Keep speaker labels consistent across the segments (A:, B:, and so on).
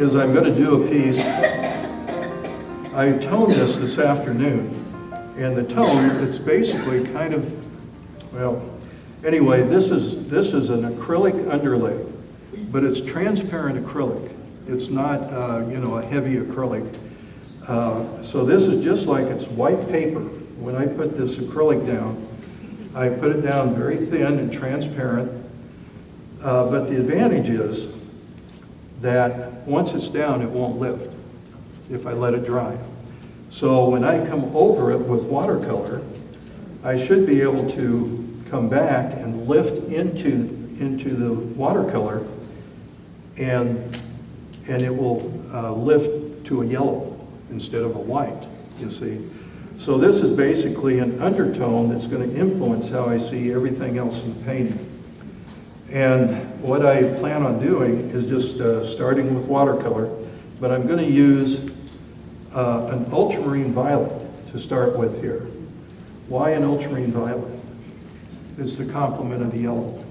A: is I'm going to do a piece. I toned this afternoon, and the tone, it's basically kind of, well, anyway, this is an acrylic underlay, but it's transparent acrylic. It's not, you know, a heavy acrylic. So this is just like it's white paper. When I put this acrylic down, I put it down very thin and transparent. But the advantage is that once it's down, it won't lift if I let it dry. So when I come over it with watercolor, I should be able to come back and lift into the watercolor, and it will lift to a yellow instead of a white, you see. So this is basically an undertone that's going to influence how I see everything else in the painting. And what I plan on doing is just starting with watercolor, but I'm going to use an ultramarine violet to start with here. Why an ultramarine violet? It's the complement of the yellow.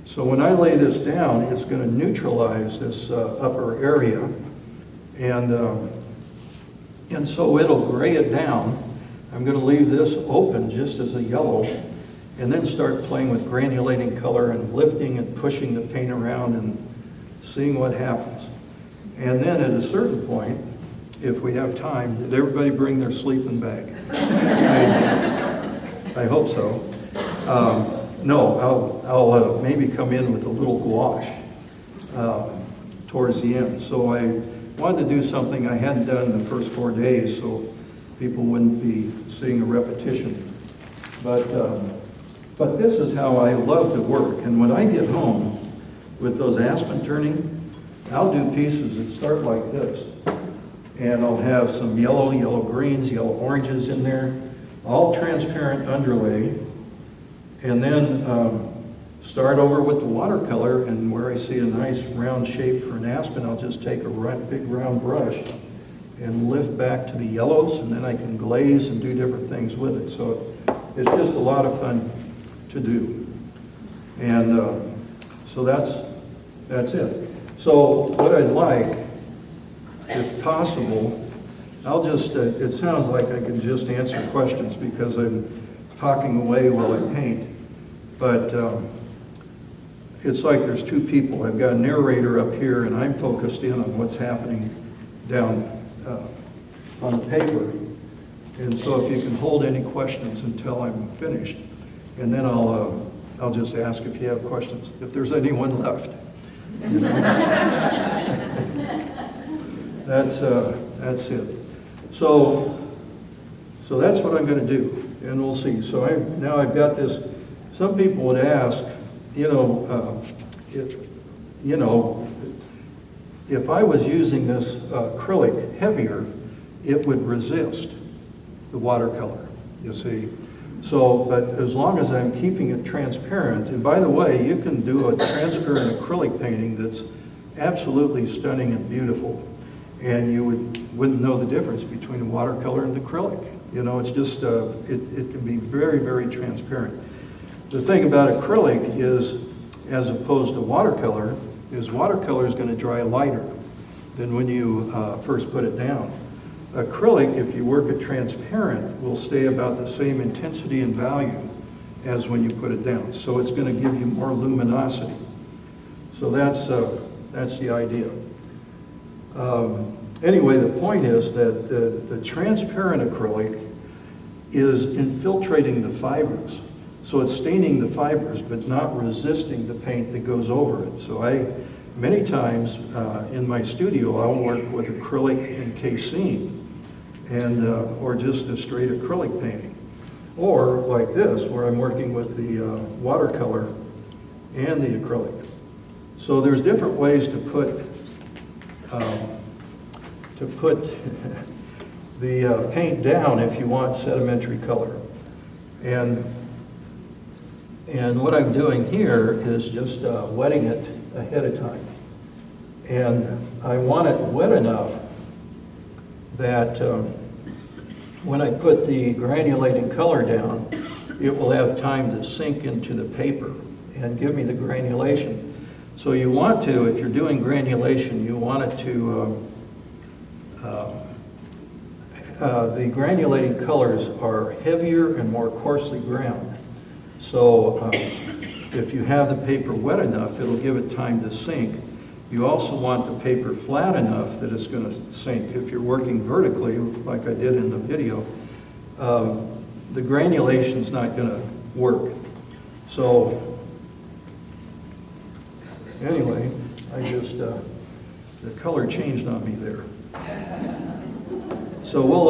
A: So when I lay this down, it's going to neutralize this upper area, and so it'll gray it down. I'm going to leave this open just as a yellow, and then start playing with granulating color and lifting and pushing the paint around and seeing what happens. And then at a certain point, if we have time, did everybody bring their sleeping bag? I hope so. No, I'll maybe come in with a little gouache towards the end. So I wanted to do something I hadn't done in the first 4 days, so people wouldn't be seeing a repetition. But this is how I love to work. And when I get home with those aspen turning, I'll do pieces that start like this. And I'll have some yellow greens, yellow oranges in there, all transparent underlay. And then start over with the watercolor, and where I see a nice round shape for an aspen, I'll just take a big round brush and lift back to the yellows, and then I can glaze and do different things with it. So it's just a lot of fun to do. And so that's it. So what I'd like, if possible, I'll just, it sounds like I can just answer questions because I'm talking away while I paint, but it's like there's two people. I've got a narrator up here, and I'm focused in on what's happening down on the paper. And so if you can hold any questions until I'm finished, and then I'll just ask if you have questions, if there's anyone left. You know? That's it. So that's what I'm going to do, and we'll see. So now I've got this. Some people would ask, if I was using this acrylic heavier, it would resist the watercolor, you see. So, but as long as I'm keeping it transparent, and by the way, you can do a transparent acrylic painting that's absolutely stunning and beautiful, and you wouldn't know the difference between a watercolor and acrylic. You know, it's just, it can be very, very transparent. The thing about acrylic is, as opposed to watercolor is going to dry lighter than when you first put it down. Acrylic, if you work it transparent, will stay about the same intensity and value as when you put it down. So it's going to give you more luminosity. So that's the idea. Anyway, the point is that the transparent acrylic is infiltrating the fibers. So it's staining the fibers, but not resisting the paint that goes over it. So many times in my studio, I'll work with acrylic and casein, and or just a straight acrylic painting. Or like this, where I'm working with the watercolor and the acrylic. So there's different ways to put the paint down if you want sedimentary color. And what I'm doing here is just wetting it ahead of time. And I want it wet enough that when I put the granulating color down, it will have time to sink into the paper and give me the granulation. So you want to, if you're doing granulation, you want it to, the granulating colors are heavier and more coarsely ground. So if you have the paper wet enough, it'll give it time to sink. You also want the paper flat enough that it's going to sink. If you're working vertically, like I did in the video, the granulation's not going to work. So anyway, I just, the color changed on me there. So we'll,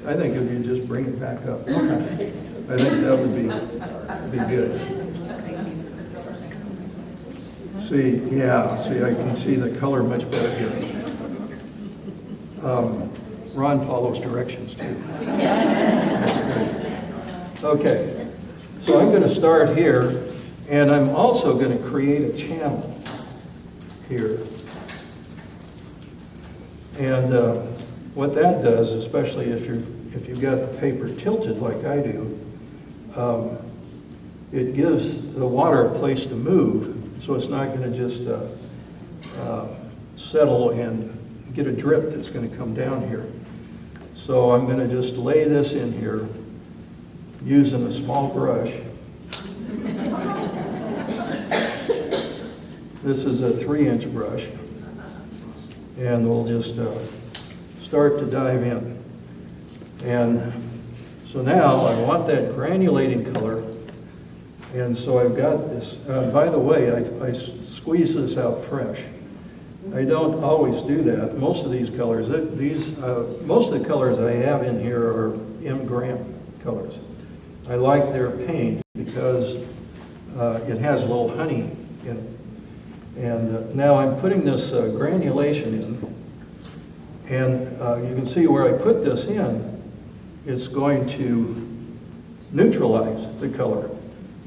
A: I think if you just bring it back up. Okay. I think that would be good. See, yeah, see, I can see the color much better here. Ron follows directions too. Okay, so I'm going to start here, and I'm also going to create a channel here. And what that does, especially if you've got the paper tilted like I do, it gives the water a place to move, so it's not going to just settle and get a drip that's going to come down here. So I'm going to just lay this in here using a small brush. This is a 3-inch brush, and we'll just start to dive in. And so now I want that granulating color, and so I've got this. By the way, I squeeze this out fresh. I don't always do that. Most of these colors, most of the colors I have in here are M. Grant colors. I like their paint because it has a little honey in it. And now I'm putting this granulation in, and you can see where I put this in, it's going to neutralize the color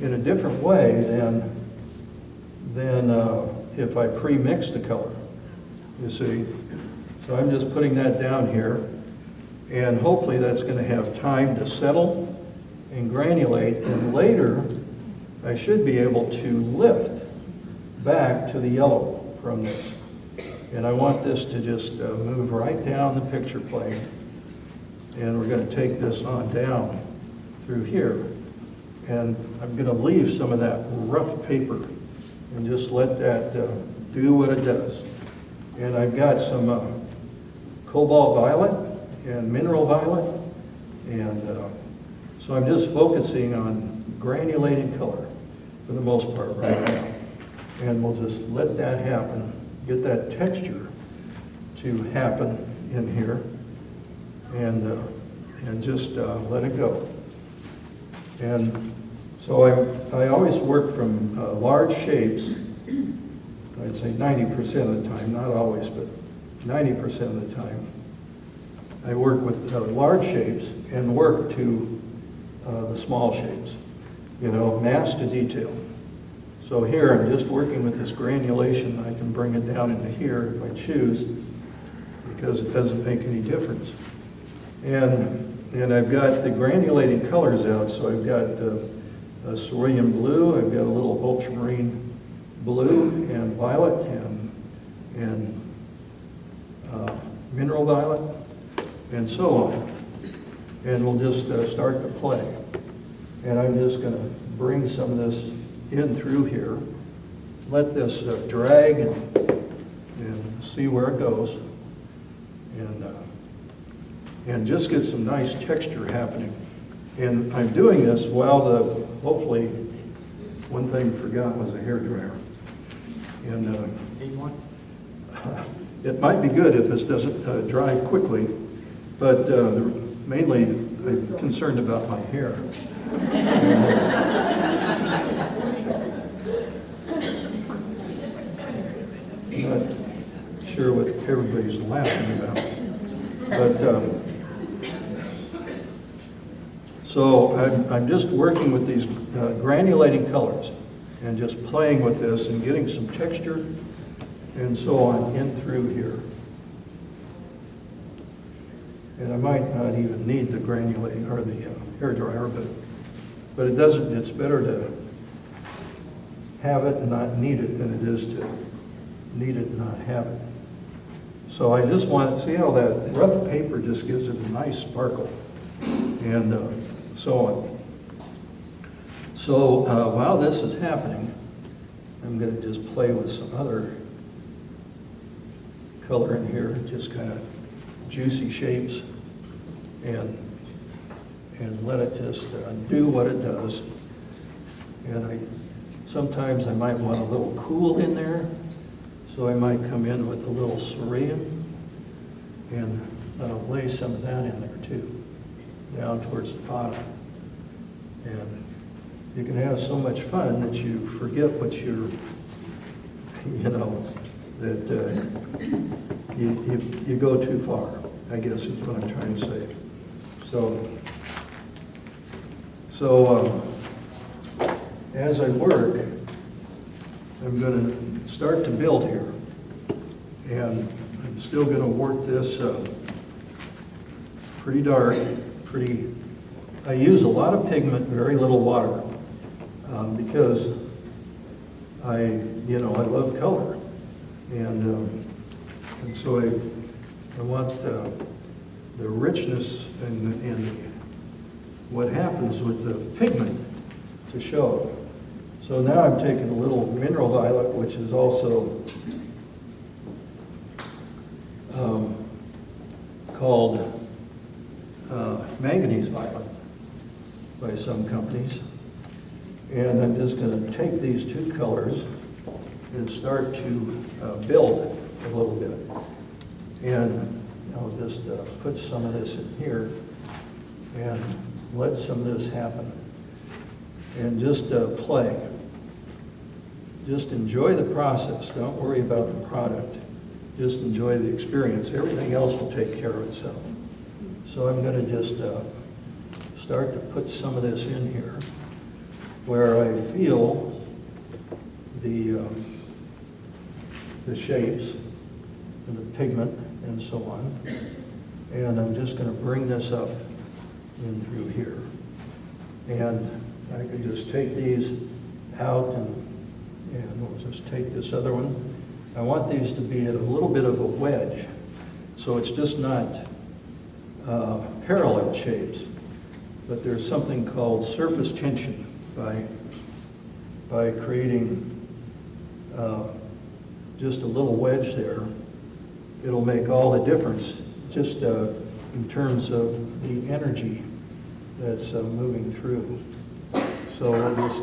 A: in a different way than if I pre-mix the color, you see. So I'm just putting that down here, and hopefully that's going to have time to settle and granulate, and later I should be able to lift back to the yellow from this. And I want this to just move right down the picture plane, and we're going to take this on down through here. And I'm going to leave some of that rough paper and just let that do what it does. And I've got some cobalt violet and mineral violet, and so I'm just focusing on granulating color for the most part right now. And we'll just let that happen, get that texture to happen in here, and just let it go. And so I always work from large shapes. I'd say 90% of the time, not always, but 90% of the time. I work with large shapes and work to the small shapes, you know, mass to detail. So here I'm just working with this granulation. I can bring it down into here if I choose, because it doesn't make any difference. And I've got the granulating colors out, so I've got a cerulean blue, I've got a little ultramarine blue and violet and mineral violet, and so on. And we'll just start to play. And I'm just going to bring some of this in through here, let this drag and see where it goes, and just get some nice texture happening. And I'm doing this while hopefully, one thing I forgot was a hairdryer. And it might be good if this doesn't dry quickly, but mainly I'm concerned about my hair. I'm not sure what everybody's laughing about, but so I'm just working with these granulating colors and just playing with this and getting some texture and so on in through here. And I might not even need the granulating or the hairdryer, but it doesn't. It's better to have it and not need it than it is to need it and not have it. So I just want to see how that rough paper just gives it a nice sparkle, and so on. So while this is happening, I'm going to just play with some other color in here, just kind of juicy shapes, and let it just do what it does. And sometimes I might want a little cool in there, so I might come in with a little cerulean and lay some of that in there too, down towards the bottom. And you can have so much fun that you forget what you're, that you go too far, I guess is what I'm trying to say. So as I work, I'm going to start to build here. And I'm still going to work this pretty dark, I use a lot of pigment, very little water, because I love color. And so I want the richness and what happens with the pigment to show. So now I'm taking a little mineral violet, which is also called manganese violet by some companies. And I'm just going to take these two colors and start to build a little bit. And I'll just put some of this in here and let some of this happen. And just play. Just enjoy the process. Don't worry about the product. Just enjoy the experience. Everything else will take care of itself. So I'm going to just start to put some of this in here where I feel the shapes and the pigment and so on. And I'm just going to bring this up in through here. And I can just take these out and we'll just take this other one. I want these to be at a little bit of a wedge, so it's just not parallel shapes, but there's something called surface tension by creating just a little wedge there. It'll make all the difference just in terms of the energy that's moving through. So I'll just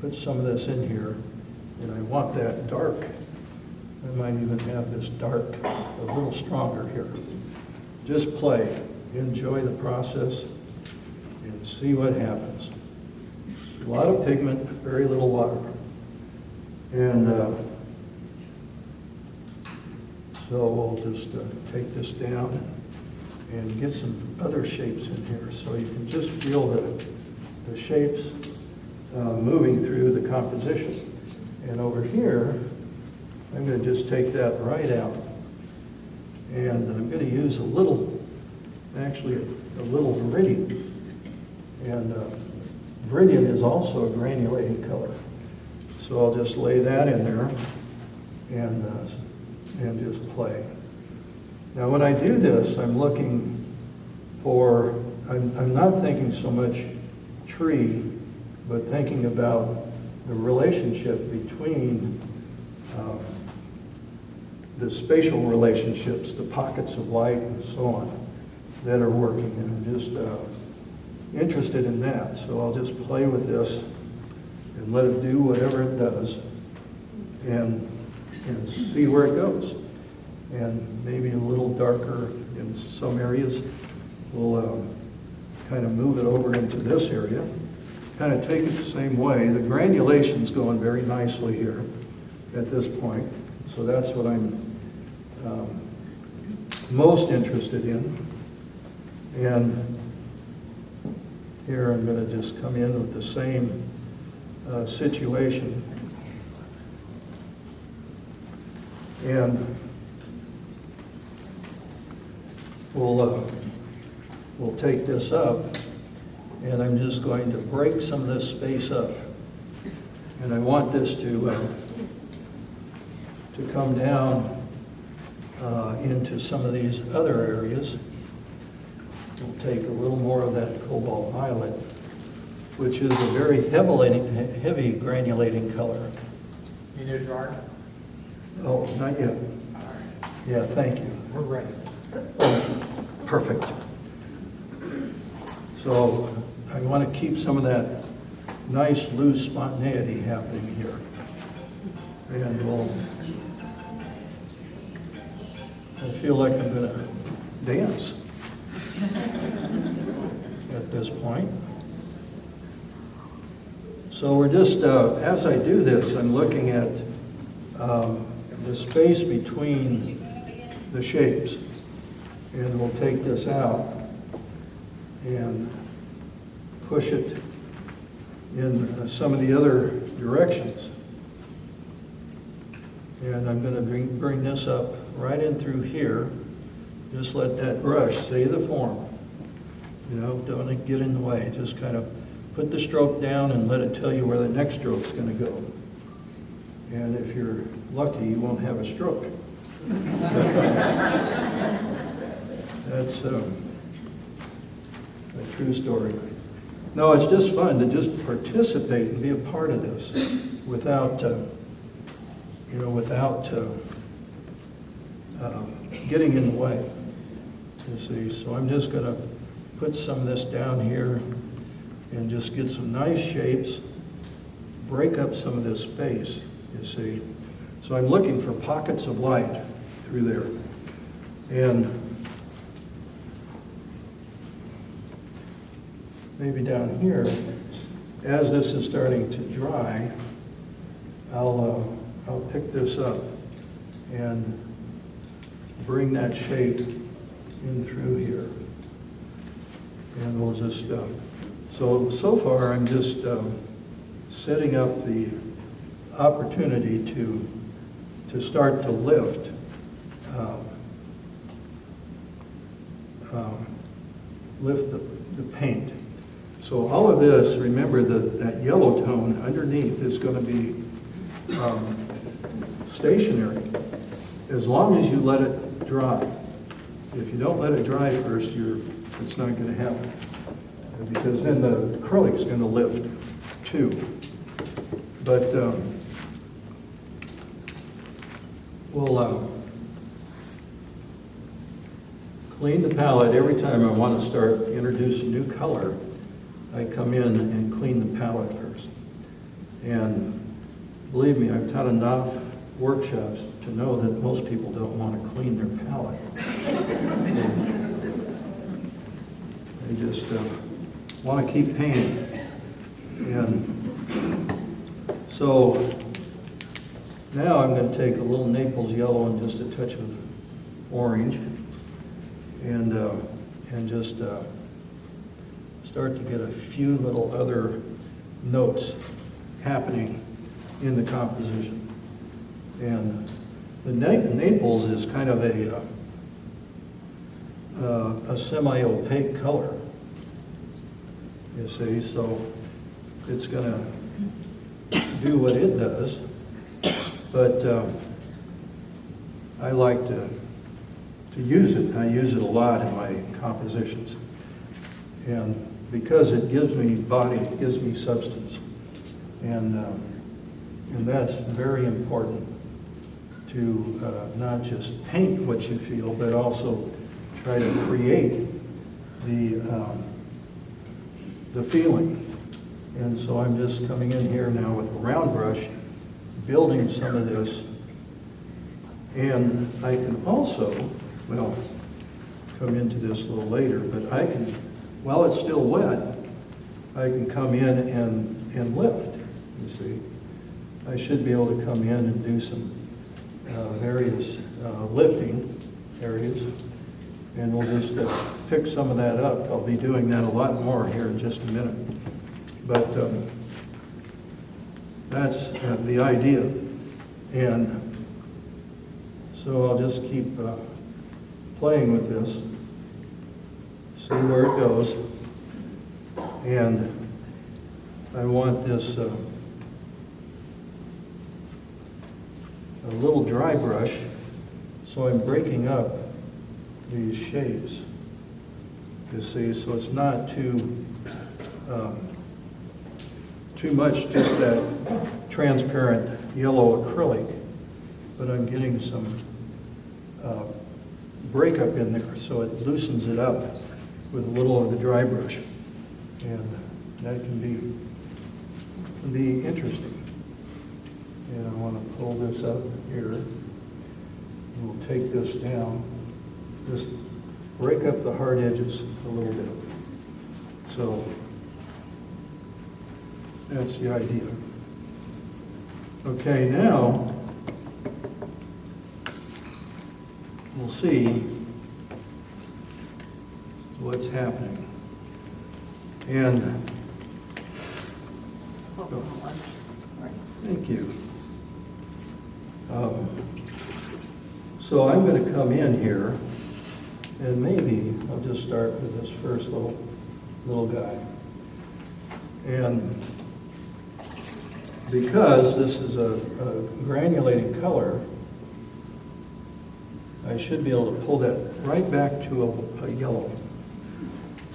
A: put some of this in here, and I want that dark. I might even have this dark a little stronger here. Just play, enjoy the process, and see what happens. A lot of pigment, very little water. And so we'll just take this down and get some other shapes in here so you can just feel the shapes moving through the composition. And over here, I'm going to just take that right out. And I'm going to use a little viridian. And viridian is also a granulating color. So I'll just lay that in there and just play. Now when I do this, I'm looking for, I'm not thinking so much tree, but thinking about the relationship between the spatial relationships, the pockets of light and so on that are working. And I'm just interested in that. So I'll just play with this and let it do whatever it does and see where it goes. And maybe a little darker in some areas. We'll kind of move it over into this area. Kind of take it the same way. The granulation's going very nicely here at this point. So that's what I'm most interested in. And here I'm going to just come in with the same situation. And we'll take this up, and I'm just going to break some of this space up And I want this to come down into some of these other areas. We'll take a little more of that cobalt violet, which is a very heavy granulating color.
B: You need a jar?
A: Oh, not yet.
B: All right.
A: Yeah, thank you.
B: We're ready.
A: Oh, perfect. So I want to keep some of that nice loose spontaneity happening here. And I feel like I'm going to dance at this point. So we're just, as I do this, I'm looking at the space between the shapes. And we'll take this out and push it in some of the other directions. And I'm going to bring this up right in through here. Just let that brush say the form. You know, don't get in the way. Just kind of put the stroke down and let it tell you where the next stroke's going to go. And if you're lucky, you won't have a stroke. That's a true story. No, it's just fun to just participate and be a part of this without, getting in the way. You see, so I'm just going to put some of this down here and just get some nice shapes, break up some of this space, you see. So I'm looking for pockets of light through there. And maybe down here, as this is starting to dry, I'll pick this up and bring that shape in through here. And we'll just, so far I'm just setting up the opportunity to start to lift lift the paint. So all of this, remember that yellow tone underneath is going to be stationary as long as you let it dry. If you don't let it dry first, it's not going to happen, because then the acrylic is going to lift too. But we'll clean the palette every time I want to start introducing new color. I come in and clean the palette first. And believe me, I've taught enough workshops to know that most people don't want to clean their palette. They just want to keep painting. And so now I'm going to take a little Naples yellow and just a touch of orange and just start to get a few little other notes happening in the composition. And the Naples is kind of a semi-opaque color, you see, so it's going to do what it does, but I like to use it. I use it a lot in my compositions, and because it gives me body, it gives me substance, and that's very important to not just paint what you feel, but also try to create the feeling. And so I'm just coming in here now with a round brush, building some of this. And I can also, well, come into this a little later, but I can, while it's still wet, I can come in and lift, you see. I should be able to come in and do some various lifting areas, and we'll just pick some of that up. I'll be doing that a lot more here in just a minute. But that's the idea. And so I'll just keep playing with this, see where it goes. And I want this a little dry brush, so I'm breaking up these shapes, you see, so it's not too much just that transparent yellow acrylic, but I'm getting some breakup in there, so it loosens it up with a little of the dry brush, and that can be interesting. And I want to pull this up here. We'll take this down. Just break up the hard edges a little bit. So that's the idea. Okay, now we'll see what's happening. And thank you. So I'm going to come in here, and maybe I'll just start with this first little guy. And because this is a granulating color, I should be able to pull that right back to a yellow.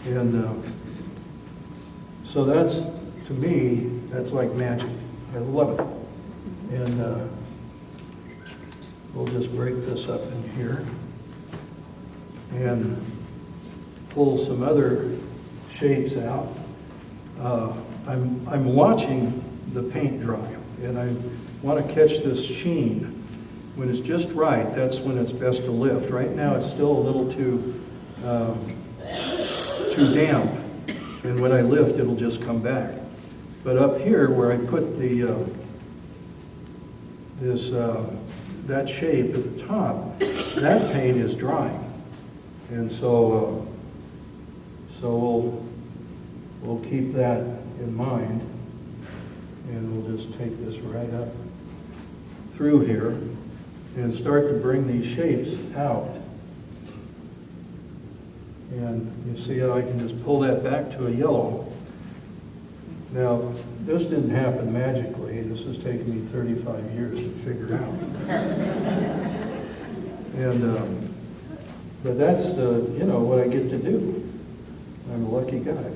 A: And so that's, to me, that's like magic. I love it. And we'll just break this up in here and pull some other shapes out. I'm watching the paint dry, and I want to catch this sheen. When it's just right, that's when it's best to lift. Right now, it's still a little too damp, and when I lift, it'll just come back. But up here, where I put the that shape at the top, that paint is drying, and so we'll keep that in mind, and we'll just take this right up through here and start to bring these shapes out. And you see how I can just pull that back to a yellow. Now, this didn't happen magically. This has taken me 35 years to figure out. And but that's what I get to do. I'm a lucky guy.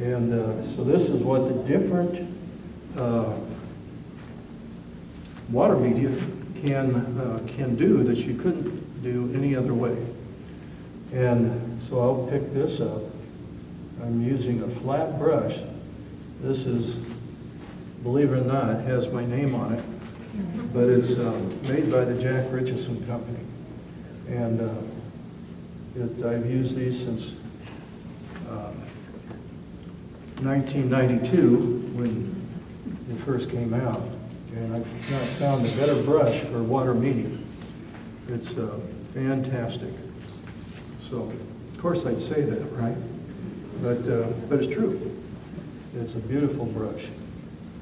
A: And so this is what the different water media can do that you couldn't do any other way. And so I'll pick this up. I'm using a flat brush. This is, believe it or not, has my name on it, but it's made by the Jack Richardson Company. And I've used these since 1992 when it first came out. And I've not found a better brush for water media. It's fantastic. So, of course I'd say that, right? But it's true. It's a beautiful brush.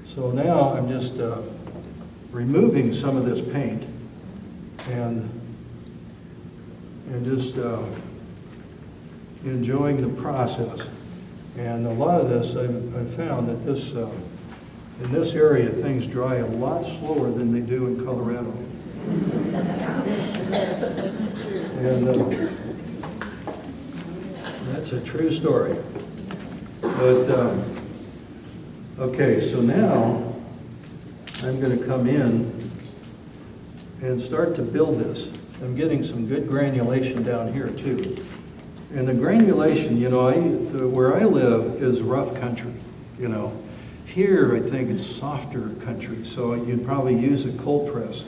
A: So now I'm just removing some of this paint and just enjoying the process. And a lot of this, I've found that this in this area, things dry a lot slower than they do in Colorado. And that's a true story. But, okay, so now I'm going to come in and start to build this. I'm getting some good granulation down here too. And the granulation, where I live is rough country, Here, I think it's softer country, so you'd probably use a cold press.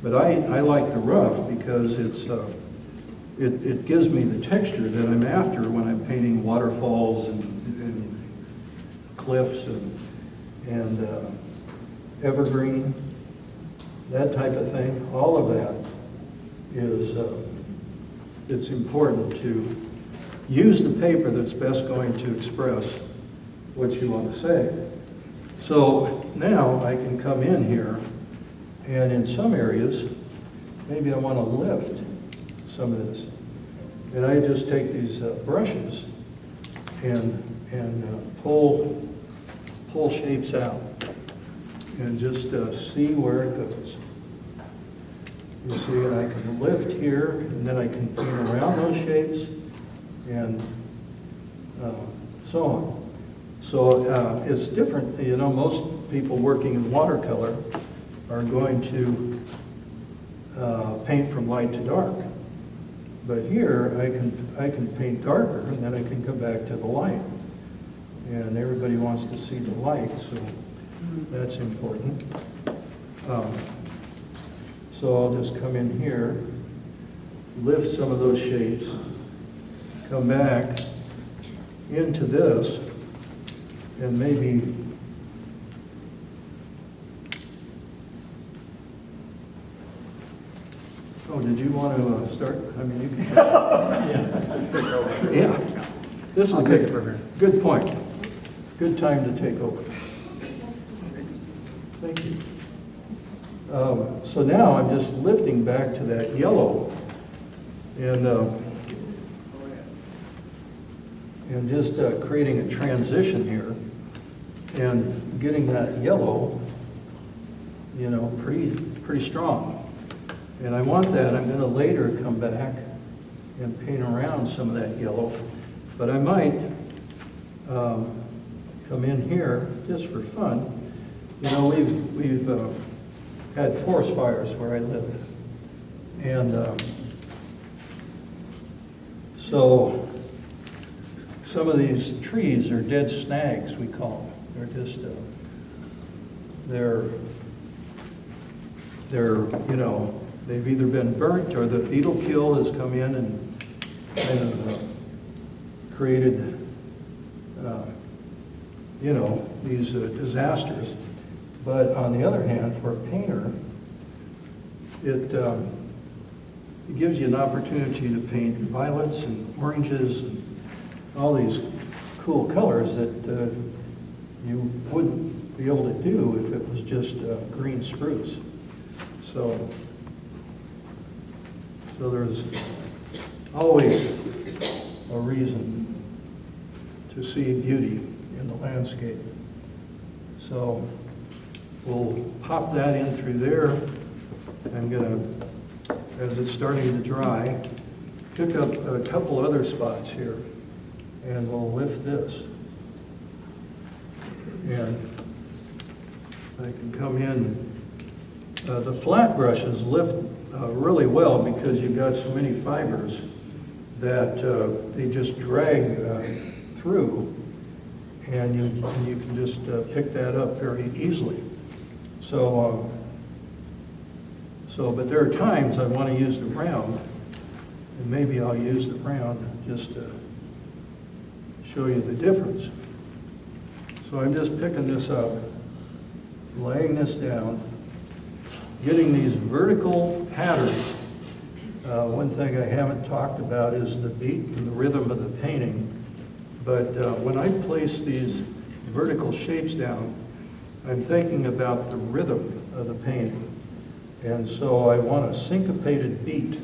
A: But I like the rough because it gives me the texture that I'm after when I'm painting waterfalls and cliffs and evergreen, that type of thing. All of that is, it's important to use the paper that's best going to express what you want to say. So now I can come in here, and in some areas, maybe I want to lift some of this. And I just take these brushes and pull shapes out and just see where it goes. You see, and I can lift here, and then I can paint around those shapes, and so on. So it's different, you know, most people working in watercolor are going to paint from light to dark. But here, I can paint darker, and then I can come back to the light. And everybody wants to see the light, so that's important. So I'll just come in here, lift some of those shapes, come back into this, and maybe oh, did you want to start? I mean, you can. Yeah. This is a good point. Good time to take over. Thank you. So now I'm just lifting back to that yellow and just creating a transition here and getting that yellow, you know, pretty strong. And I want that. I'm going to later come back and paint around some of that yellow. But I might come in here just for fun. You know, we've had forest fires where I live. And so some of these trees are dead snags, we call them. They're just, they're, you know, they've either been burnt or the beetle kill has come in and kind of created, you know, these disasters. But on the other hand, for a painter, it gives you an opportunity to paint violets and oranges and all these cool colors that you wouldn't be able to do if it was just green spruce. So there's always a reason to see beauty in the landscape. So we'll pop that in through there. I'm gonna, as it's starting to dry, pick up a couple other spots here, and we'll lift this. And I can come in. The flat brushes lift really well because you've got so many fibers that they just drag through, and you can just pick that up very easily. So, but there are times I want to use the round, and maybe I'll use the round just to show you the difference. So I'm just picking this up, laying this down, getting these vertical patterns. One thing I haven't talked about is the beat and the rhythm of the painting. But when I place these vertical shapes down, I'm thinking about the rhythm of the painting. And so I want a syncopated beat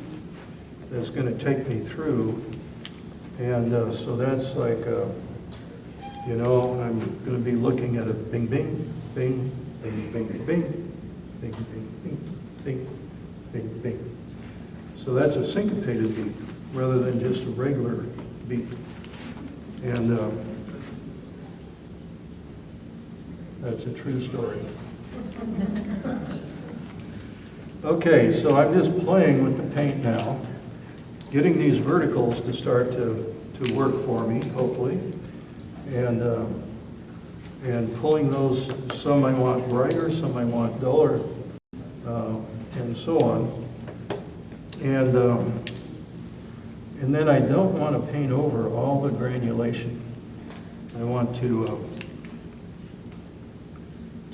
A: that's going to take me through. And so that's like, you know, I'm going to be looking at a bing, bing, bing, bing, bing, bing, bing, bing, bing, bing, bing, bing. So that's a syncopated beat rather than just a regular beat. And that's a true story. Okay, so I'm just playing with the paint now, getting these verticals to start to work for me, hopefully, and pulling those. Some I want brighter, some I want duller, and so on. And then I don't want to paint over all the granulation. I want to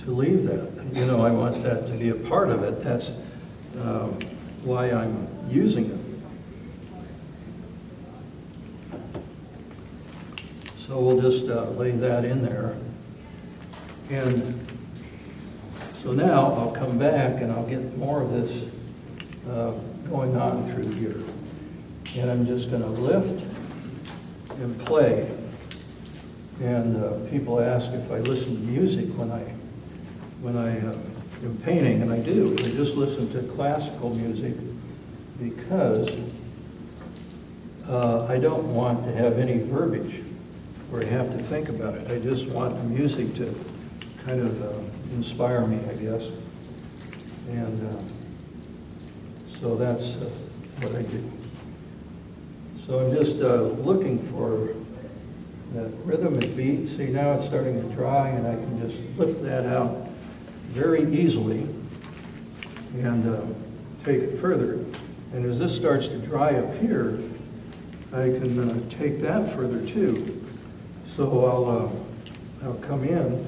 A: leave that. You know, I want that to be a part of it. That's why I'm using it. So we'll just lay that in there. And so now I'll come back and I'll get more of this going on through here. And I'm just going to lift and play. And people ask if I listen to music when I am painting, and I do. I just listen to classical music because I don't want to have any verbiage where I have to think about it. I just want the music to kind of inspire me, I guess. And so that's what I do. So I'm just looking for that rhythm and beat. See, now it's starting to dry, and I can just lift that out very easily and take it further. And as this starts to dry up here, I can take that further too. So I'll come in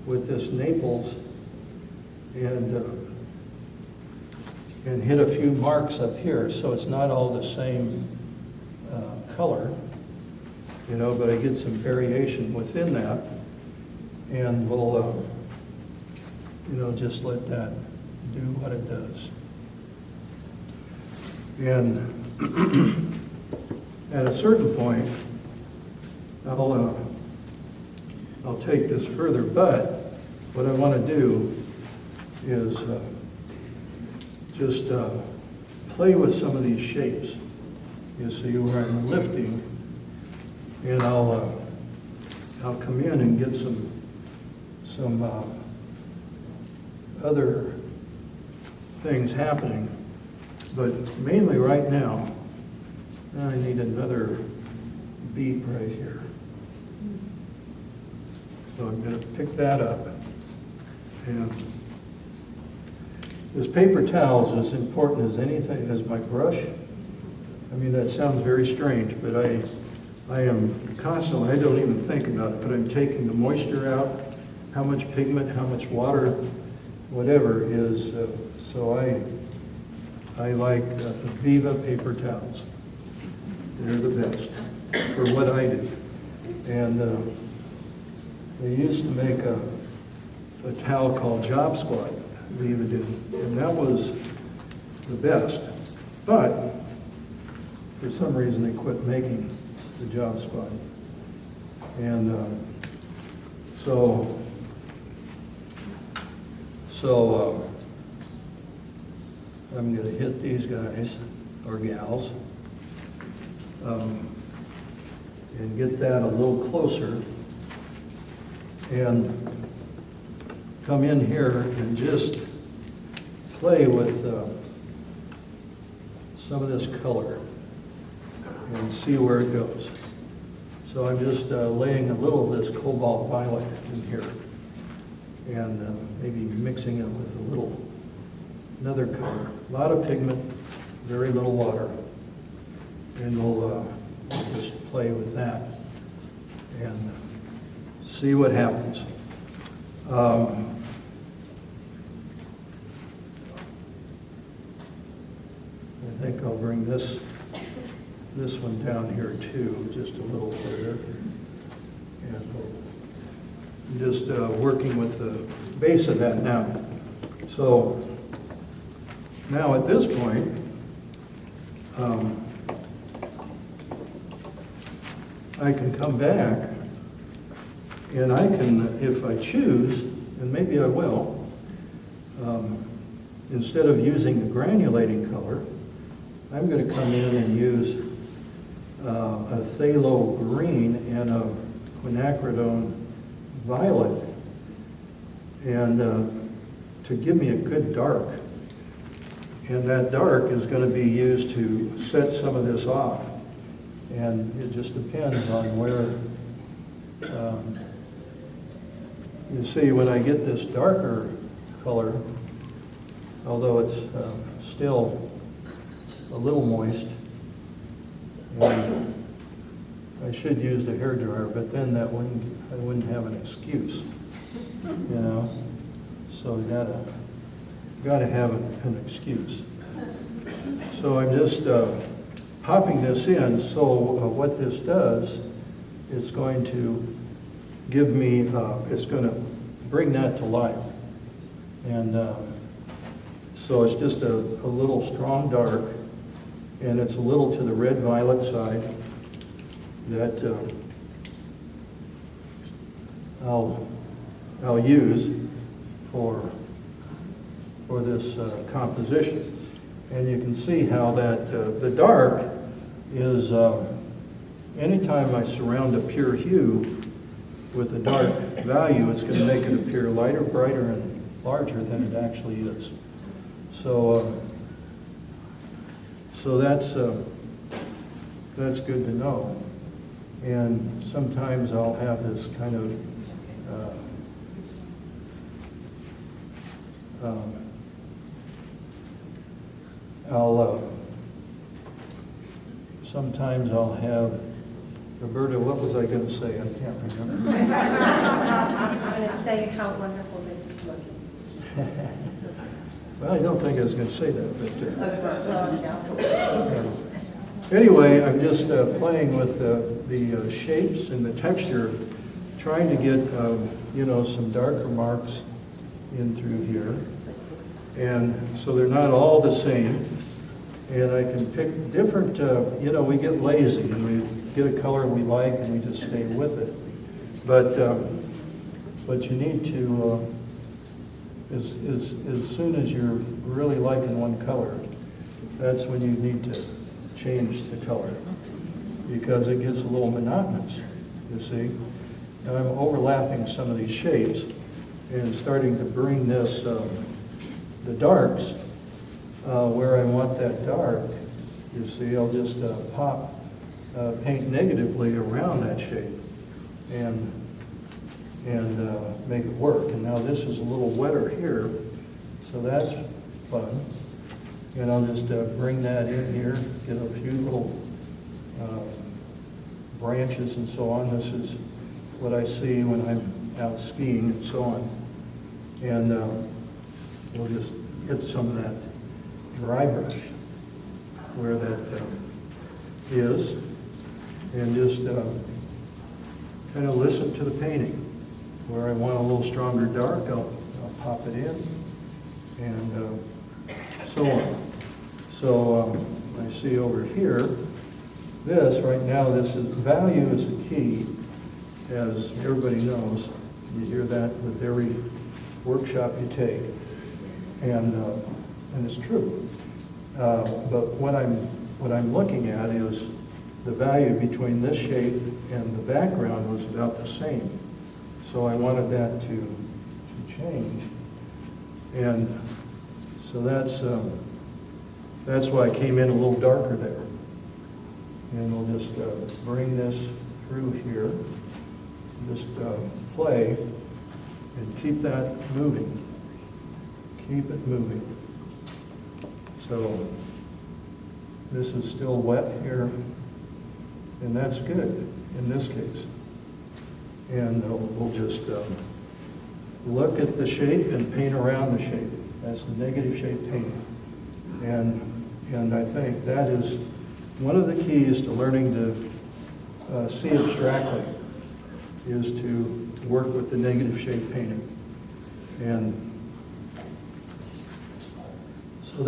A: with this Naples and hit a few marks up here, so it's not all the same color, you know, but I get some variation within that, and we'll, you know, just let that do what it does. And at a certain point, I'll take this further, but what I want to do is just play with some of these shapes. You see where I'm lifting, and I'll come in and get some other things happening, but mainly right now, I need another beat right here. So I'm going to pick that up, and this paper towel is as important as anything, as my brush. I mean, that sounds very strange, but I am constantly, I don't even think about it, but I'm taking the moisture out, how much pigment, how much water, whatever is, so I like Viva paper towels. They're the best for what I do. And they used to make a towel called Job Squad, Viva did, and that was the best. But for some reason, they quit making the Job Squad. And so I'm going to hit these guys, or gals, and get that a little closer, and come in here and just play with some of this color and see where it goes. So I'm just laying a little of this cobalt violet in here, and maybe mixing it with another color. A lot of pigment, very little water, and we'll just play with that and see what happens. I think I'll bring this one down here too, just a little further. And I'm just working with the base of that now. So now at this point, I can come back and I can, if I choose, and maybe I will, instead of using the granulating color, I'm going to come in and use a phthalo green and a quinacridone violet, and to give me a good dark. And that dark is going to be used to set some of this off. And it just depends on where, you see, when I get this darker color, although it's still a little moist, and I should use the hairdryer, but then I wouldn't have an excuse, you know. So gotta have an excuse. So I'm just popping this in. So what this does, it's going to give me, it's going to bring that to life. And so it's just a little strong dark, and it's a little to the red violet side that I'll use for for this composition. And you can see how that, the dark is, anytime I surround a pure hue with a dark value, it's going to make it appear lighter, brighter, and larger than it actually is. So, so that's good to know. And sometimes I'll have this kind of sometimes I'll have, Roberta, what was I going to say? I can't remember.
C: I'm going to say how wonderful this is looking.
A: Well, I don't think I was going to say that, but anyway, I'm just playing with the shapes and the texture, trying to get, you know, some darker marks in through here. And so they're not all the same. And I can pick different, you know, we get lazy and we get a color we like and we just stay with it. But you need to, as soon as you're really liking one color, that's when you need to change the color, because it gets a little monotonous, you see. Now I'm overlapping some of these shapes and starting to bring this, the darks, where I want that dark, you see, I'll just paint negatively around that shape and make it work. And now this is a little wetter here, so that's fun. And I'll just bring that in here, get a few little branches and so on. This is what I see when I'm out skiing and so on. And we'll just hit some of that dry brush where that is, and just kind of listen to the painting. Where I want a little stronger dark, I'll pop it in, and so on. So I see over here, this right now, this is value is the key, as everybody knows. You hear that with every workshop you take, and it's true. But what I'm looking at is the value between this shape and the background was about the same. So I wanted that to change. And so that's why I came in a little darker there. And we'll just bring this through here, just play, and keep that moving. Keep it moving. So this is still wet here, and that's good in this case. And we'll just look at the shape and paint around the shape. That's the negative shape painting. And I think that is one of the keys to learning to see abstractly, is to work with the negative shape painting. And so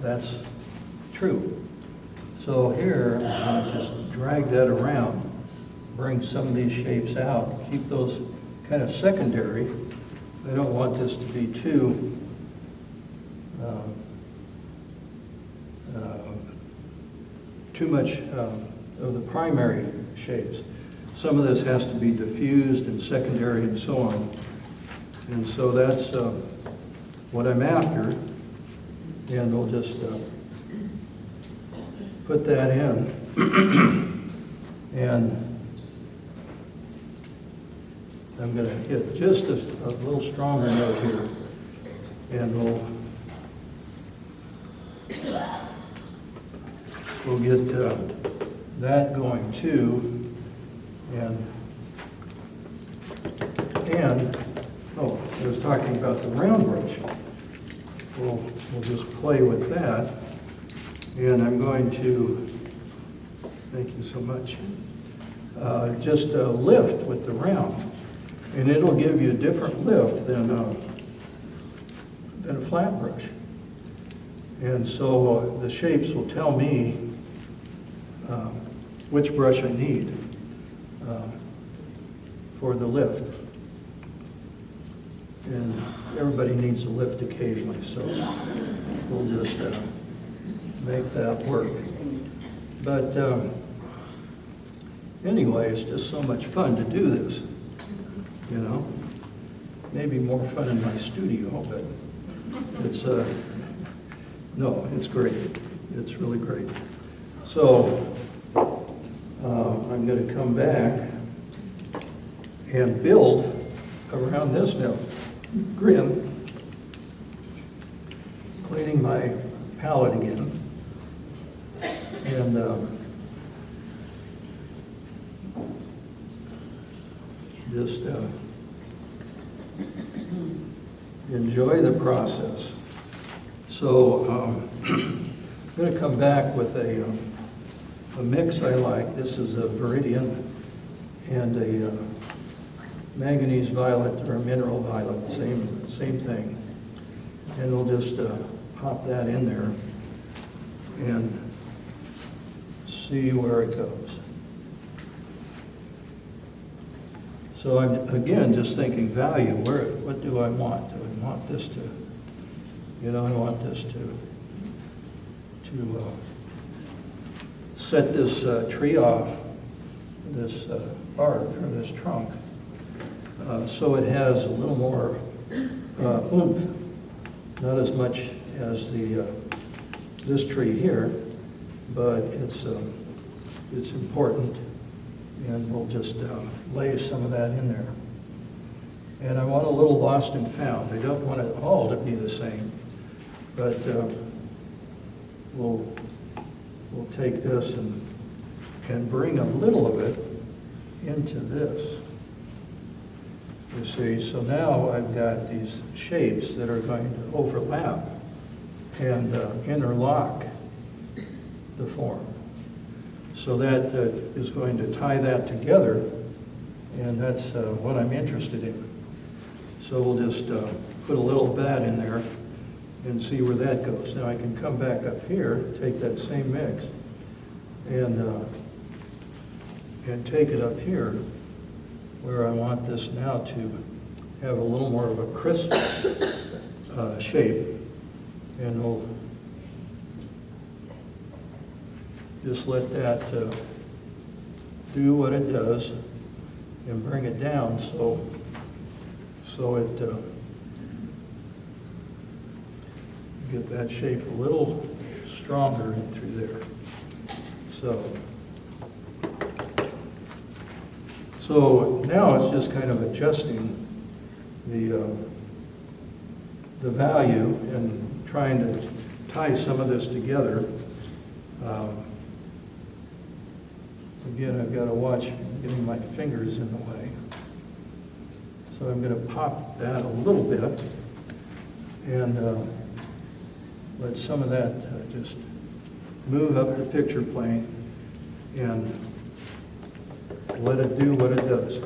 A: that's true. So here, I'm going to just drag that around, bring some of these shapes out, keep those kind of secondary. I don't want this to be too much of the primary shapes. Some of this has to be diffused and secondary and so on. And so that's what I'm after. And we'll just put that in. And I'm going to hit just a little stronger note here. And we'll get that going too. And oh, I was talking about the round brush. We'll just play with that. And I'm going to, thank you so much, just lift with the round. And it'll give you a different lift than a flat brush. And so the shapes will tell me which brush I need for the lift. And everybody needs a lift occasionally, so we'll just make that work. But anyway, it's just so much fun to do this, you know? Maybe more fun in my studio, but it's, no, it's great. It's really great. So I'm going to come back and build around this now. Grin, cleaning my palette again. And just enjoy the process. So I'm going to come back with a mix I like. This is a Viridian and a manganese violet or a mineral violet, same thing. And we'll just pop that in there and see where it goes. So I'm, again, just thinking value. What do I want? Do I want this to, you know, I want this to set this tree off, this bark or this trunk, so it has a little more oomph, not as much as this tree here, but it's important, and we'll just lay some of that in there. And I want a little lost and found. I don't want it all to be the same, but we'll take this and bring a little of it into this. You see, so now I've got these shapes that are going to overlap and interlock the form. So that is going to tie that together, and that's what I'm interested in. So we'll just put a little of that in there and see where that goes. Now I can come back up here, take that same mix, and take it up here, where I want this now to have a little more of a crisp shape, and we'll just let that do what it does and bring it down so it get that shape a little stronger in through there. So now it's just kind of adjusting the value and trying to tie some of this together. Again, I've got to watch getting my fingers in the way. So I'm going to pop that a little bit and let some of that just move up the picture plane and let it do what it does.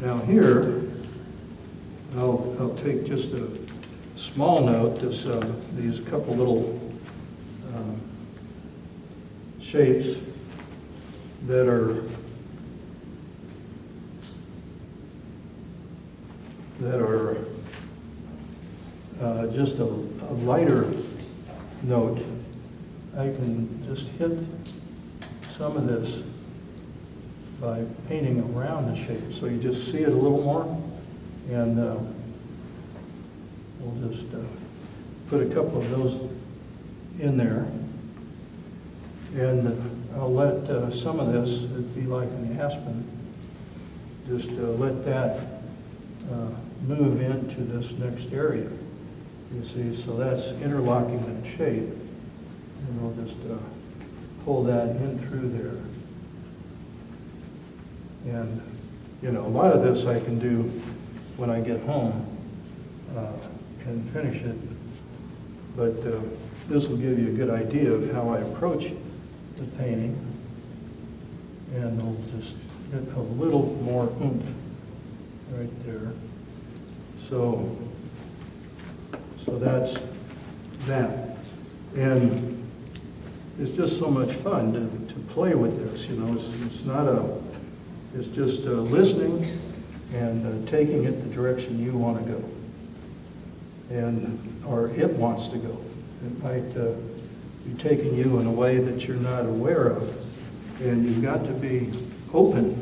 A: Now here, I'll take just a small note, these couple little shapes that are just a lighter note. I can just hit some of this by painting around the shape, so you just see it a little more, and we'll just put a couple of those in there, and I'll let some of this, it'd be like an aspen, just let that move into this next area. You see, so that's interlocking that shape, and we'll just pull that in through there. And, you know, a lot of this I can do when I get home and finish it, but this will give you a good idea of how I approach the painting, and we'll just get a little more oomph right there. So that's that. And it's just so much fun to play with this, you know. It's just listening and taking it the direction you want to go. or it wants to go. It might be taking you in a way that you're not aware of, and you've got to be open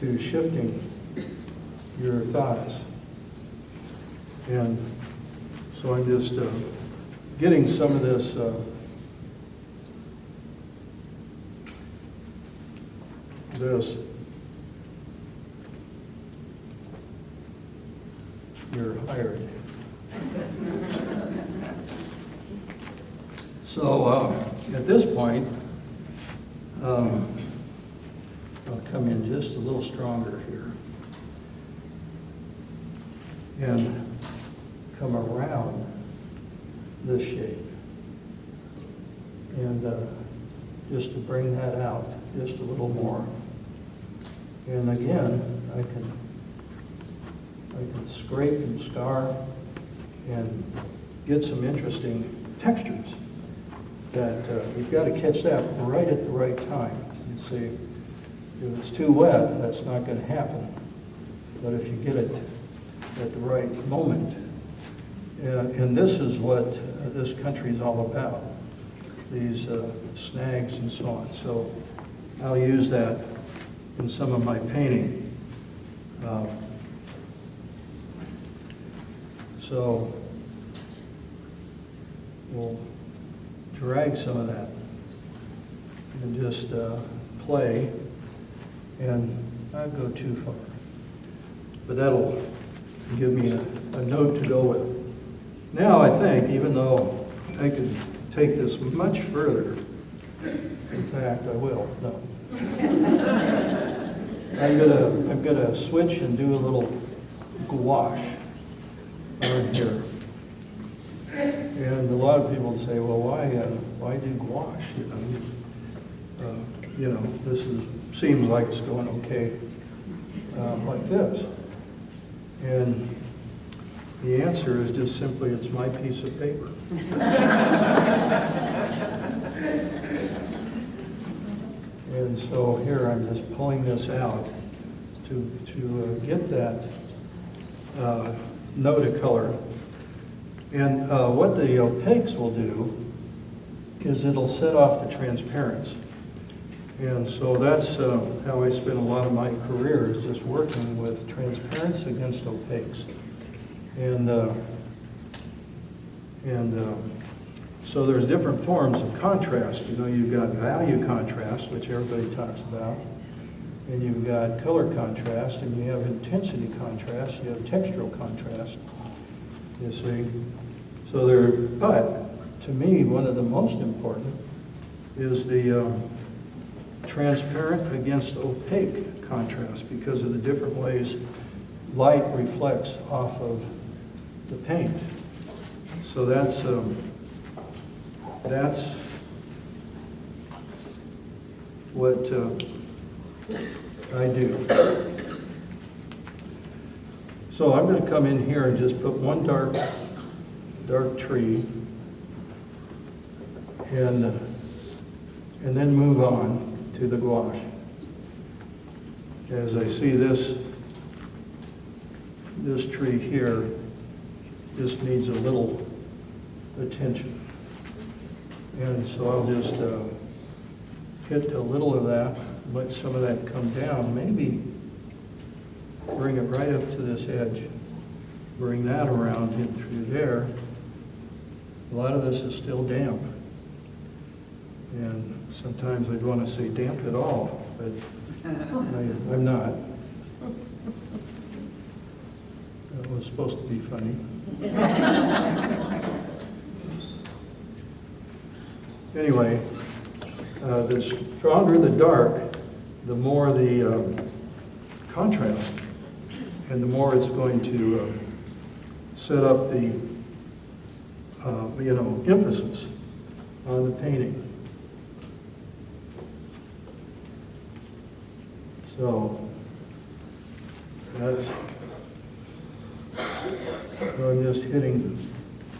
A: to shifting your thoughts. And so I'm just getting some of this you're hired. So at this point, I'll come in just a little stronger here and come around this shade, and just to bring that out just a little more. And again, I can scrape and scar and get some interesting textures that you've got to catch that right at the right time. You see, if it's too wet, that's not going to happen. But if you get it at the right moment, and this is what this country is all about, these snags and so on. So I'll use that in some of my painting. So we'll drag some of that and just play, and not go too far. But that'll give me a note to go with. Now I think, even though I could take this much further, in fact I will, no. I'm gonna switch and do a little gouache on here. And a lot of people say, well, why do gouache? This seems like it's going okay like this. And the answer is just simply, it's my piece of paper. And so here I'm just pulling this out to get that note of color. And what the opaques will do is it'll set off the transparents. And so that's how I spent a lot of my career, is just working with transparents against opaques. So there's different forms of contrast. You've got value contrast, which everybody talks about, and you've got color contrast, and you have intensity contrast, you have textural contrast, you see. So but to me, one of the most important is the transparent against opaque contrast, because of the different ways light reflects off of the paint. So that's what I do. So I'm going to come in here and just put one dark tree, and then move on to the gouache. As I see this tree here just needs a little attention. And so I'll just hit a little of that, let some of that come down, maybe bring it right up to this edge, bring that around in through there. A lot of this is still damp. And sometimes I'd want to say damp at all, but I'm not. That was supposed to be funny. Anyway, the stronger the dark, the more the contrast, and the more it's going to set up the emphasis on the painting. So I'm just hitting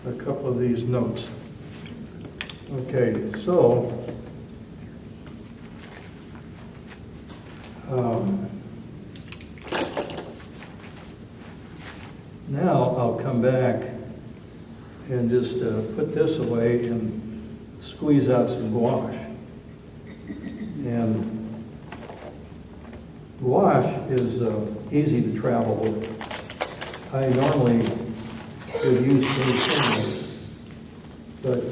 A: a couple of these notes. Okay, so now I'll come back and just put this away and squeeze out some gouache. And gouache is easy to travel with. I normally would use things, but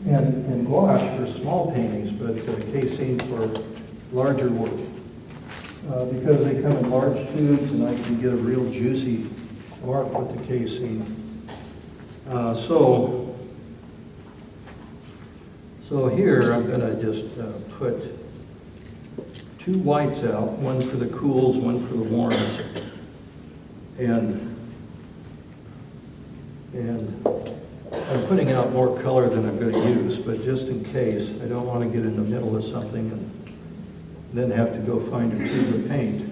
A: and gouache for small paintings, but casein for larger work. Because they come in large tubes and I can get a real juicy mark with the casein. So here I'm going to just put 2 whites out, one for the cools, one for the warms. And I'm putting out more color than I'm going to use, but just in case, I don't want to get in the middle of something and then have to go find a tube of paint.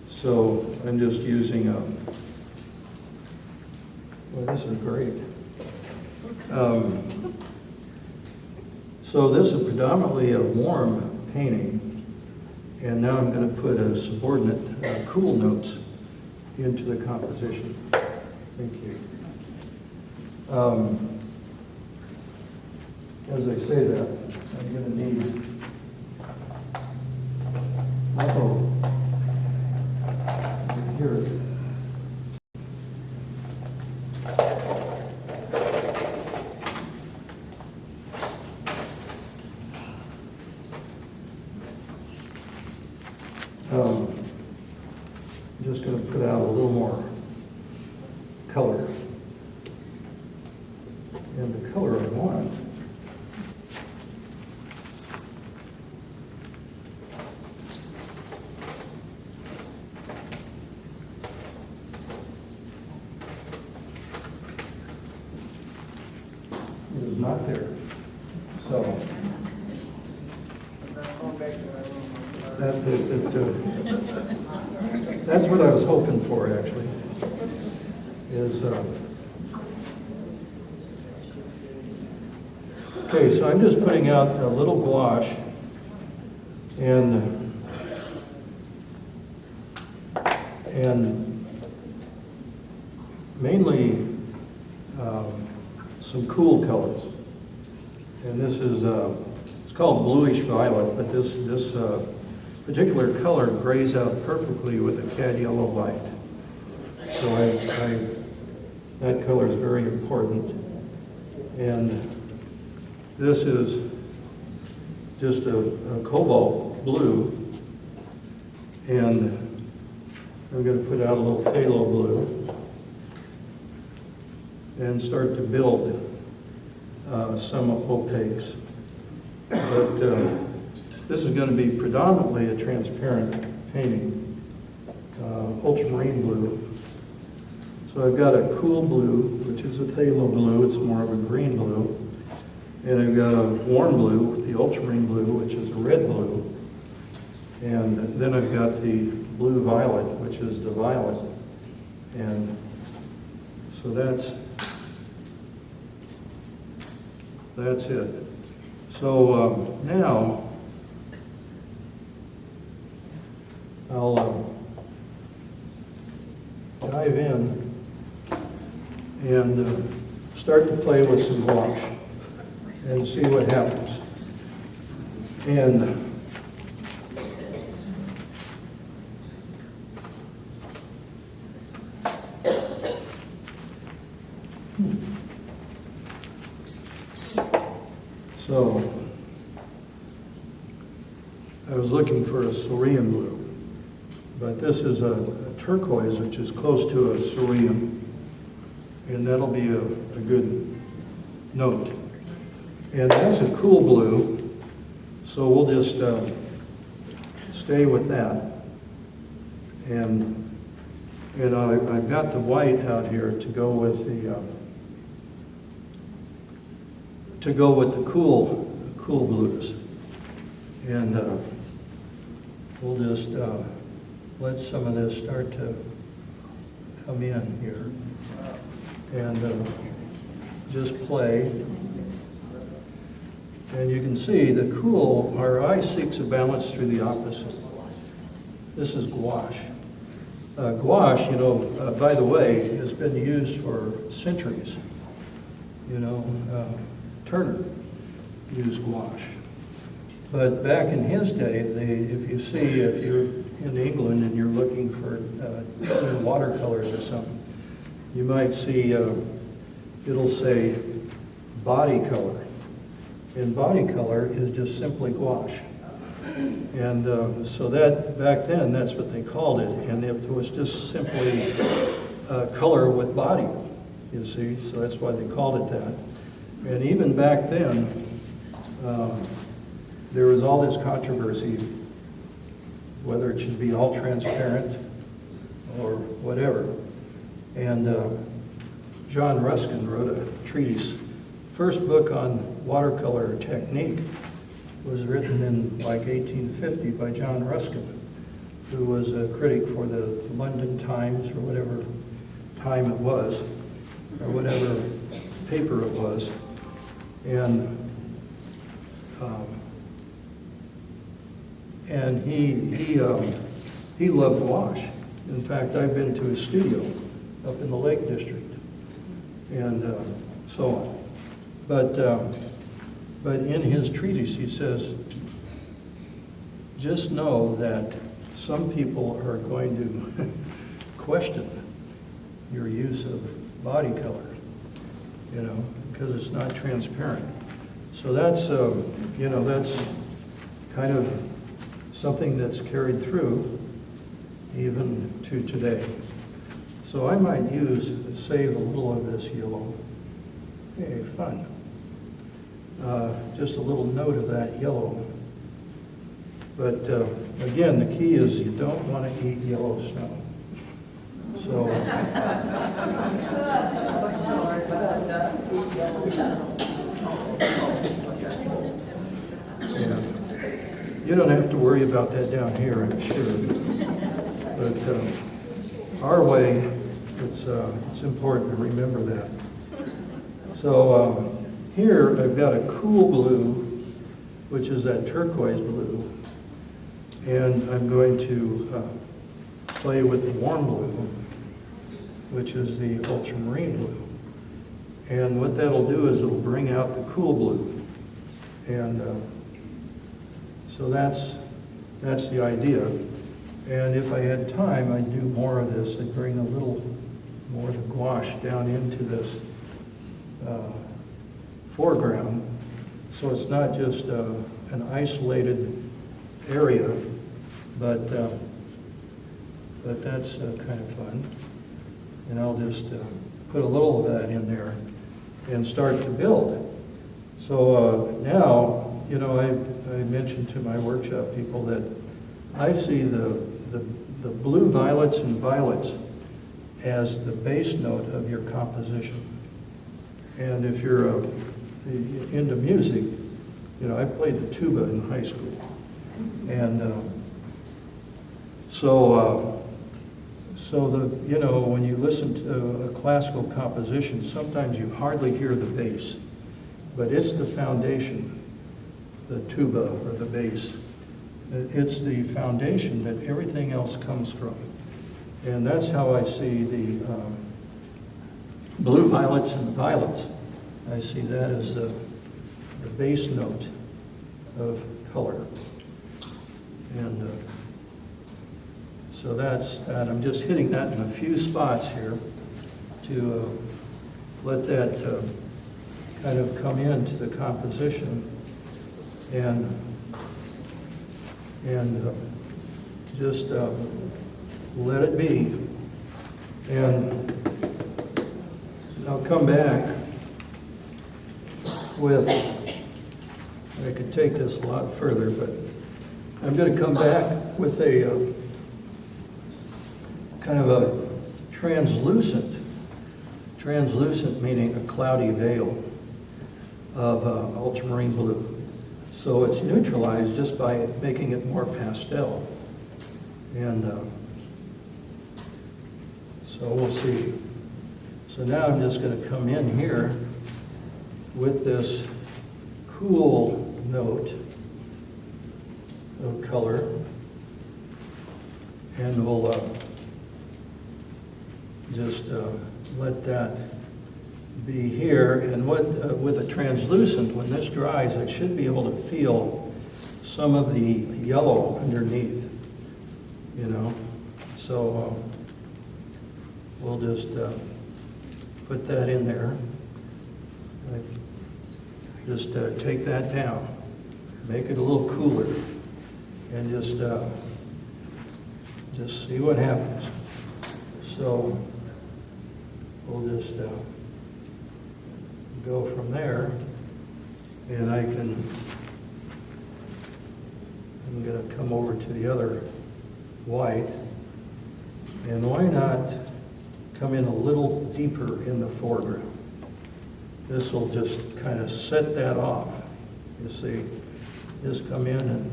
A: So I'm just using well, this is great. So this is predominantly a warm painting, and now I'm going to put a subordinate cool notes into the composition. Thank you. As I say that, I'm going to need here. I'm just going to put out a little more color. And the color I want is not there. So that's what I was hoping for, actually, is okay, so I'm just putting out a little gouache and mainly some cool colors. And this is, it's called bluish violet, but this particular color grays out perfectly with a cad yellow light. So that color is very important. And this is just a cobalt blue, and I'm going to put out a little phthalo blue and start to build some opaques. But this is going to be predominantly a transparent painting, ultramarine blue. So I've got a cool blue, which is a phthalo blue. It's more of a green blue. And I've got a warm blue, the ultramarine blue, which is a red blue. And then I've got the blue violet, which is the violet. And so that's it. So now I'll dive in and start to play with some gouache and see what happens. And so I was looking for a cerulean blue, but this is a turquoise, which is close to a cerulean, and that'll be a good note. And that's a cool blue, so we'll just stay with that. And I've got the white out here to go with the cool blues. And we'll just let some of this start to come in here and just play. And you can see the cool, our eye seeks a balance through the opposite. This is gouache. Gouache, by the way, is been used for centuries. You know, Turner used gouache. But back in his day, if you're in England and you're looking for watercolors or something, you might see, it'll say body color. And body color is just simply gouache. And so that, back then, that's what they called it. And it was just simply color with body, you see. So that's why they called it that. And even back then, there was all this controversy whether it should be all transparent or whatever. And John Ruskin wrote a treatise. First book on watercolor technique was written in like 1850 by John Ruskin, who was a critic for the London Times or whatever time it was, or whatever paper it was. And he loved gouache. In fact, I've been to his studio up in the Lake District, and so on. But in his treatise, he says, just know that some people are going to question your use of body color, you know, because it's not transparent. So that's, you know, that's kind of something that's carried through even to today. So I might save a little of this yellow. Hey, fun. Just a little note of that yellow. But again, the key is you don't want to eat yellow snow. So, yeah. You don't have to worry about that down here, I'm sure. But our way, it's important to remember that. So here I've got a cool blue, which is that turquoise blue, and I'm going to play with the warm blue, which is the ultramarine blue. And what that'll do is it'll bring out the cool blue. And so that's the idea. And if I had time, I'd do more of this. I'd bring a little more of the gouache down into this foreground. So it's not just an isolated area, but that's kind of fun. And I'll just put a little of that in there and start to build. So now, you know, I mentioned to my workshop people that I see the blue violets and violets as the base note of your composition. And if you're into music, you know, I played the tuba in high school. And so you know, when you listen to a classical composition, sometimes you hardly hear the bass, but it's the foundation, the tuba or the bass. It's the foundation that everything else comes from. And that's how I see the blue violets and the violets. I see that as the base note of color. And so that's that. I'm just hitting that in a few spots here to let that kind of come into the composition and just let it be. And I'll come back with, I could take this a lot further, but I'm going to come back with a kind of a translucent meaning a cloudy veil of ultramarine blue. So it's neutralized just by making it more pastel. And so we'll see. So now I'm just going to come in here with this cool note of color, and we'll just let that be here. And what, with a translucent, when this dries, I should be able to feel some of the yellow underneath, you know. So we'll just put that in there. Just take that down, make it a little cooler, and just see what happens. So we'll just go from there, and I'm going to come over to the other white, and why not come in a little deeper in the foreground? This will just kind of set that off. You see, just come in and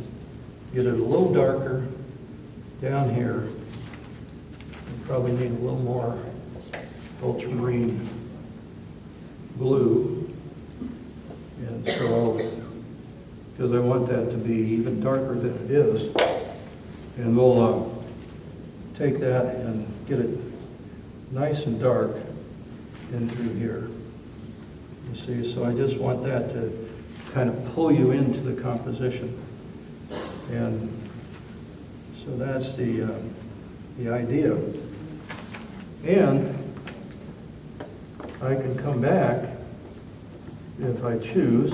A: get it a little darker down here. You probably need a little more ultramarine blue. And so, because I want that to be even darker than it is. And we'll take that and get it nice and dark in through here. You see, so I just want that to kind of pull you into the composition. And so that's the idea. And I can come back if I choose.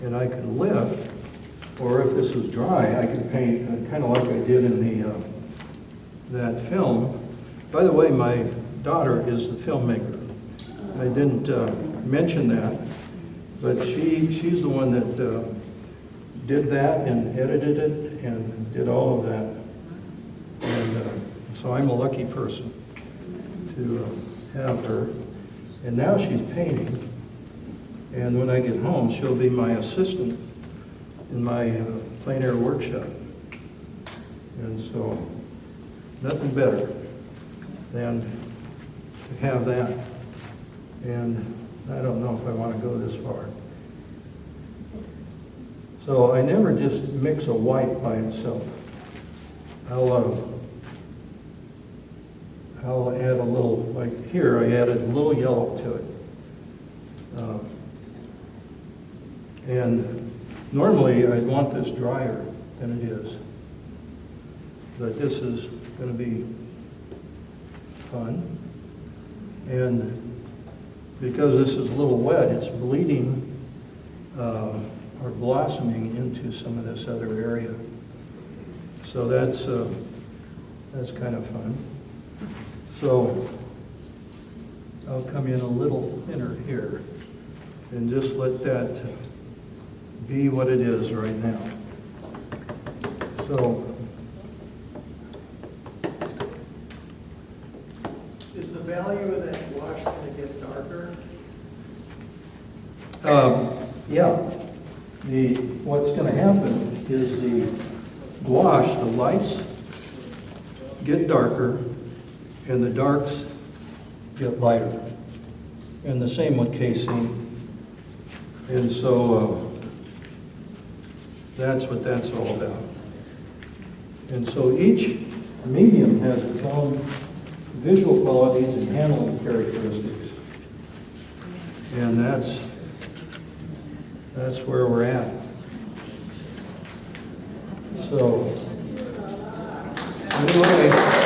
A: And I can lift, or if this was dry, I could paint kind of like I did in the that film. By the way, my daughter is the filmmaker. I didn't mention that, but she's the one that did that and edited it and did all of that. And so I'm a lucky person to have her. And now she's painting. And when I get home, she'll be my assistant in my plein air workshop. And so nothing better than to have that. And I don't know if I want to go this far. So I never just mix a white by itself. I'll add a little, like here, I added a little yellow to it. And normally I'd want this drier than it is. But this is going to be fun. And because this is a little wet, it's bleeding or blossoming into some of this other area. So that's kind of fun. So I'll come in a little thinner here and just let that be what it is right now. So
B: Is the value of that wash going to get darker?
A: yeah, what's going to happen is the gouache, the lights get darker and the darks get lighter. And the same with casing. And so that's what that's all about. And so each medium has its own visual qualities and handling characteristics. And that's where we're at. So, anyway.